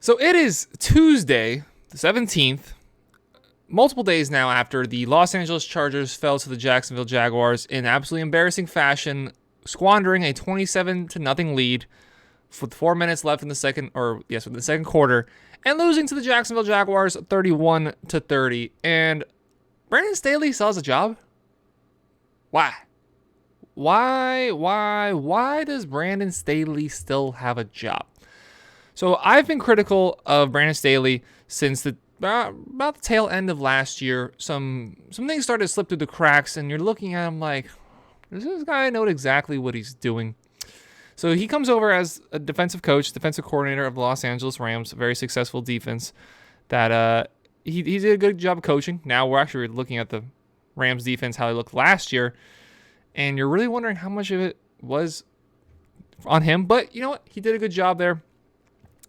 So it is Tuesday, the 17th, multiple days now after the Los Angeles Chargers fell to the Jacksonville Jaguars in absolutely embarrassing fashion, squandering a 27-0 lead with 4 minutes left in the second quarter, and losing to the Jacksonville Jaguars 31-30. And Brandon Staley still has a job? Why? Why does Brandon Staley still have a job? So I've been critical of Brandon Staley since about the tail end of last year. Some things started to slip through the cracks, and you're looking at him like, does this guy know exactly what he's doing? So he comes over as a defensive coordinator of the Los Angeles Rams, a very successful defense that he did a good job of coaching. Now we're actually looking at the Rams defense, how they looked last year, and you're really wondering how much of it was on him. But you know what? He did a good job there.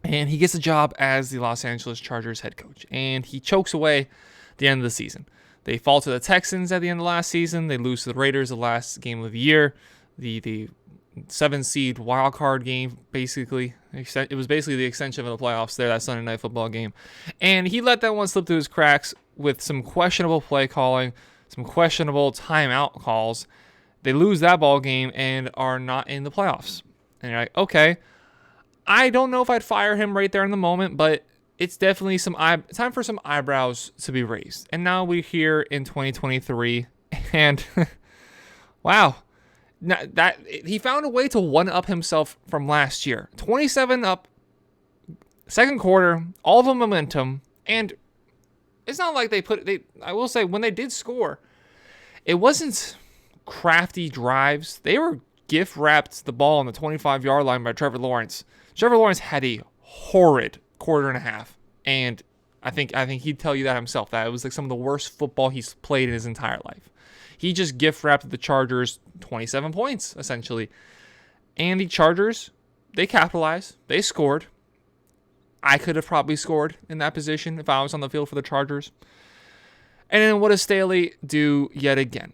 And he gets a job as the Los Angeles Chargers head coach. And he chokes away the end of the season. They fall to the Texans at the end of last season. They lose to the Raiders the last game of the year. The 7-seed wild card game, basically. It was basically the extension of the playoffs there, that Sunday Night Football game. And he let that one slip through his cracks with some questionable play calling, some questionable timeout calls. They lose that ball game and are not in the playoffs. And you're like, okay, I don't know if I'd fire him right there in the moment, but it's definitely time for some eyebrows to be raised. And now we're here in 2023, and wow, that he found a way to one-up himself from last year. 27 up, second quarter, all the momentum, and it's not like I will say, when they did score, it wasn't crafty drives. They were gift-wrapped the ball on the 25-yard line by Trevor Lawrence. Trevor Lawrence had a horrid quarter and a half, and I think he'd tell you that himself, that it was like some of the worst football he's played in his entire life. He just gift-wrapped the Chargers 27 points, essentially. And the Chargers, they capitalized. They scored. I could have probably scored in that position if I was on the field for the Chargers. And then what does Staley do yet again?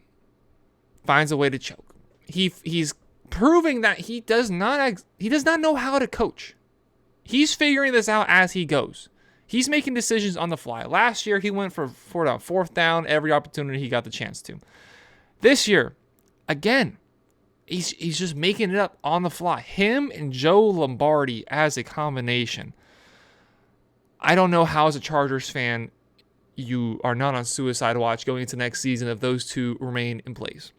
Finds a way to choke. He's proving that he does not know how to coach. He's figuring this out as he goes. He's making decisions on the fly. Last year, he went for fourth down every opportunity he got the chance to. This year, again, he's just making it up on the fly. Him and Joe Lombardi as a combination. I don't know how, as a Chargers fan, you are not on suicide watch going into next season if those two remain in place.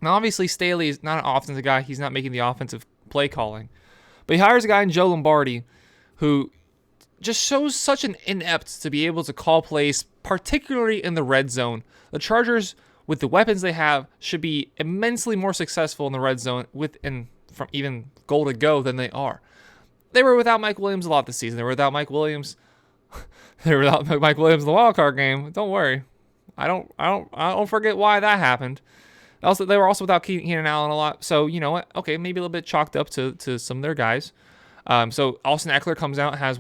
Now, obviously, Staley is not an offensive guy. He's not making the offensive play calling. But he hires a guy in Joe Lombardi who just shows such an inept to be able to call plays, particularly in the red zone. The Chargers, with the weapons they have, should be immensely more successful in the red zone from even goal to go than they are. They were without Mike Williams a lot this season. They were without Mike Williams. They were without Mike Williams in the wild card game. Don't worry. I don't forget why that happened. Also, they were also without Keenan Allen a lot. So, you know what? Okay, maybe a little bit chalked up to some of their guys. So, Austin Eckler comes out, has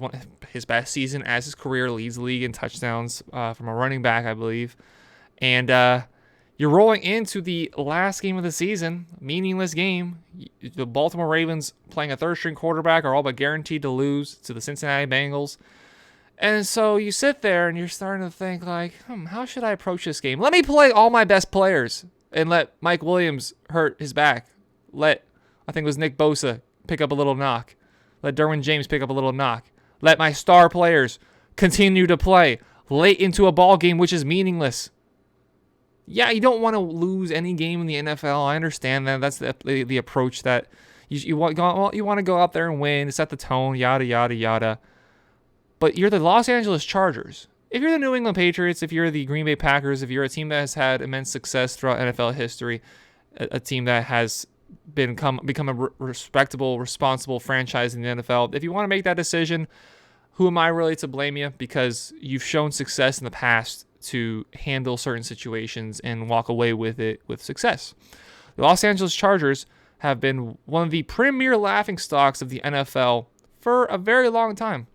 his best season as his career, leads the league in touchdowns from a running back, I believe. And you're rolling into the last game of the season, meaningless game. The Baltimore Ravens, playing a third-string quarterback, are all but guaranteed to lose to the Cincinnati Bengals. And so you sit there and you're starting to think like, how should I approach this game? Let me play all my best players and let Mike Williams hurt his back. I think it was Nick Bosa, pick up a little knock. Let Derwin James pick up a little knock. Let my star players continue to play late into a ball game, which is meaningless. Yeah, you don't want to lose any game in the NFL. I understand that. That's the approach that you want to go out there and win, set the tone, yada, yada, yada. But you're the Los Angeles Chargers. If you're the New England Patriots, if you're the Green Bay Packers, if you're a team that has had immense success throughout NFL history, a team that has become a respectable, responsible franchise in the NFL, if you want to make that decision, who am I really to blame you? Because you've shown success in the past to handle certain situations and walk away with it with success. The Los Angeles Chargers have been one of the premier laughingstocks of the NFL for a very long time.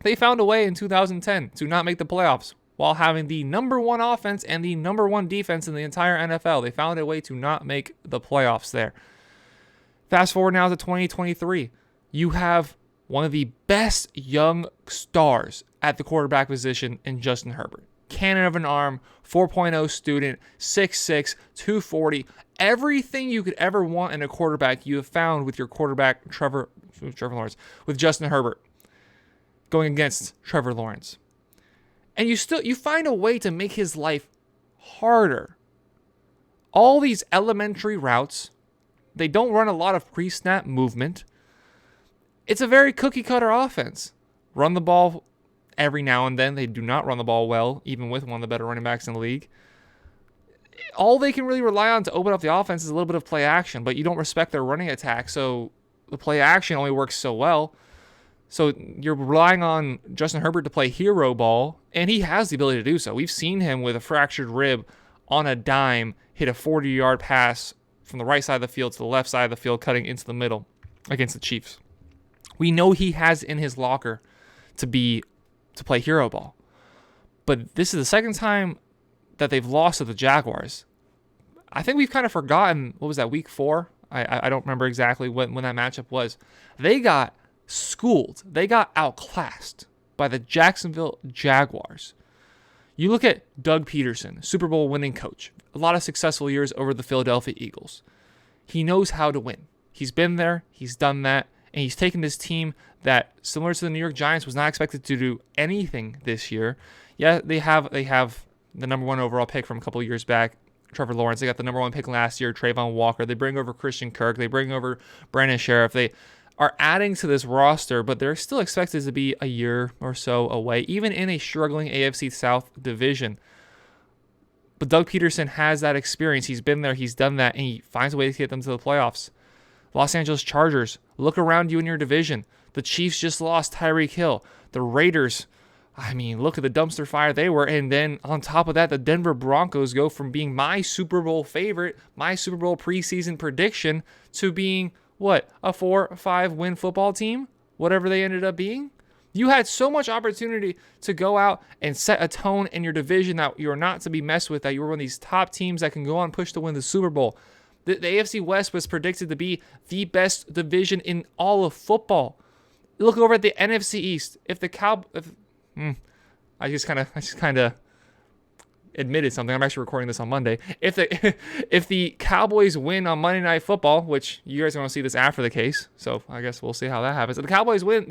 They found a way in 2010 to not make the playoffs while having the number one offense and the number one defense in the entire NFL. They found a way to not make the playoffs there. Fast forward now to 2023. You have one of the best young stars at the quarterback position in Justin Herbert. Cannon of an arm, 4.0 student, 6'6", 240. Everything you could ever want in a quarterback, you have found with your quarterback, Trevor Lawrence, with Justin Herbert going against Trevor Lawrence. And you find a way to make his life harder. All these elementary routes, they don't run a lot of pre-snap movement. It's a very cookie-cutter offense. Run the ball every now and then. They do not run the ball well, even with one of the better running backs in the league. All they can really rely on to open up the offense is a little bit of play action, but you don't respect their running attack, so the play action only works so well. So you're relying on Justin Herbert to play hero ball, and he has the ability to do so. We've seen him with a fractured rib on a dime hit a 40-yard pass from the right side of the field to the left side of the field, cutting into the middle against the Chiefs. We know he has in his locker to play hero ball. But this is the second time that they've lost to the Jaguars. I think we've kind of forgotten, what was that, week 4? I don't remember exactly when that matchup was. They got schooled. They got outclassed by the Jacksonville Jaguars. You look at Doug Peterson, Super Bowl winning coach, a lot of successful years over the Philadelphia Eagles. He knows how to win. He's been there, he's done that, and he's taken this team that, similar to the New York Giants, was not expected to do anything this year. Yeah, they have the number 1 overall pick from a couple of years back, Trevor Lawrence. They got the number 1 pick last year, Trayvon Walker. They bring over Christian Kirk. They bring over Brandon Sheriff. They are adding to this roster, but they're still expected to be a year or so away, even in a struggling AFC South division. But Doug Peterson has that experience. He's been there. He's done that, and he finds a way to get them to the playoffs. Los Angeles Chargers, look around you in your division. The Chiefs just lost Tyreek Hill. The Raiders, look at the dumpster fire they were. And then on top of that, the Denver Broncos go from being my Super Bowl favorite, my Super Bowl preseason prediction, to being, a 4 or 5 win football team? Whatever they ended up being? You had so much opportunity to go out and set a tone in your division that you're not to be messed with, that you were one of these top teams that can go on push to win the Super Bowl. The AFC West was predicted to be the best division in all of football. Look over at the NFC East. I just kind of admitted something. I'm actually recording this on Monday. If the Cowboys win on Monday Night Football, which you guys are going to see this after the case, so I guess we'll see how that happens. If the Cowboys win,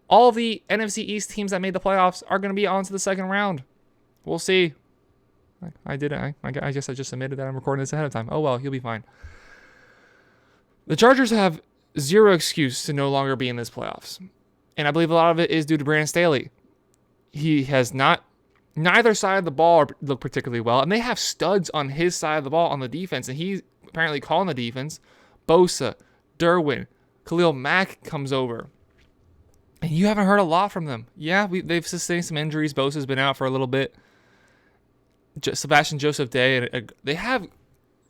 all the NFC East teams that made the playoffs are going to be on to the second round. We'll see. I guess I just admitted that I'm recording this ahead of time. Oh well, you'll be fine. The Chargers have zero excuse to no longer be in this playoffs. And I believe a lot of it is due to Brandon Staley. He has neither side of the ball look particularly well, and they have studs on his side of the ball on the defense, and he's apparently calling the defense. Bosa, Derwin, Khalil Mack comes over. And you haven't heard a lot from them. Yeah, they've sustained some injuries. Bosa's been out for a little bit. Sebastian Joseph Day, and they have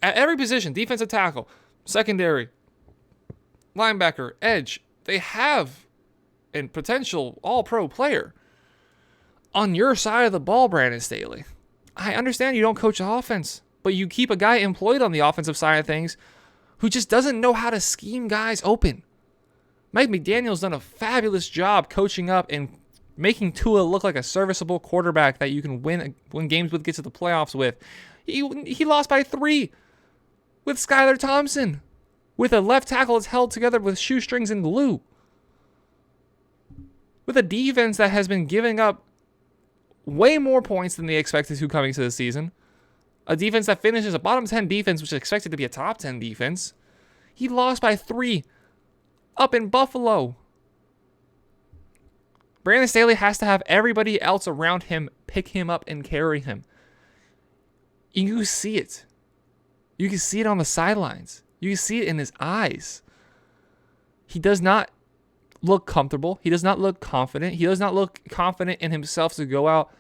at every position, defensive tackle, secondary, linebacker, edge, they have a potential all-pro player on your side of the ball, Brandon Staley. I understand you don't coach the offense, but you keep a guy employed on the offensive side of things who just doesn't know how to scheme guys open. Mike McDaniel's done a fabulous job coaching up and making Tua look like a serviceable quarterback that you can win games with, get to the playoffs with. He lost by 3 with Skylar Thompson, with a left tackle that's held together with shoestrings and glue, with a defense that has been giving up way more points than they expected to coming to the season, a defense that finishes a bottom 10 defense, which is expected to be a top 10 defense. He lost by 3 up in Buffalo. Brandon Staley has to have everybody else around him pick him up and carry him. You see it. You can see it on the sidelines. You can see it in his eyes. He does not look comfortable. He does not look confident. He does not look confident in himself to go out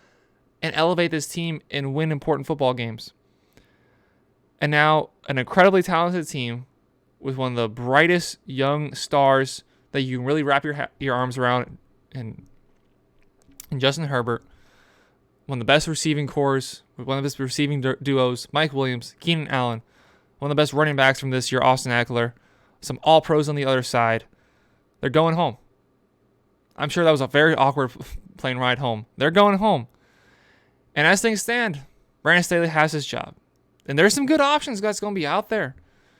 and elevate this team and win important football games. And now an incredibly talented team with one of the brightest young stars that you can really wrap your arms around, and Justin Herbert, one of the best receiving cores, one of his receiving duos, Mike Williams, Keenan Allen, one of the best running backs from this year, Austin Eckler, some all-pros on the other side. They're going home. I'm sure that was a very awkward plane ride home. They're going home. And as things stand, Brandon Staley has his job. And there's some good options that's going to be out there.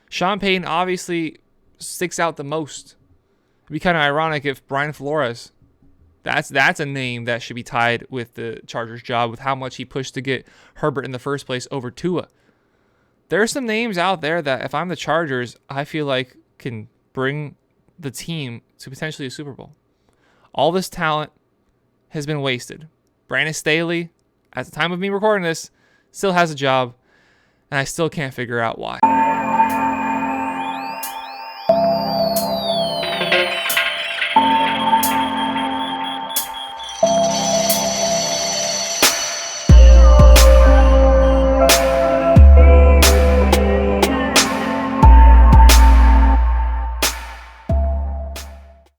Sean Payton obviously sticks out the most. It'd be kind of ironic if Brian Flores, that's a name that should be tied with the Chargers job, with how much he pushed to get Herbert in the first place over Tua. There are some names out there that if I'm the Chargers, I feel like can bring the team to potentially a Super Bowl. All this talent has been wasted. Brandon Staley, at the time of me recording this, still has a job, and I still can't figure out why.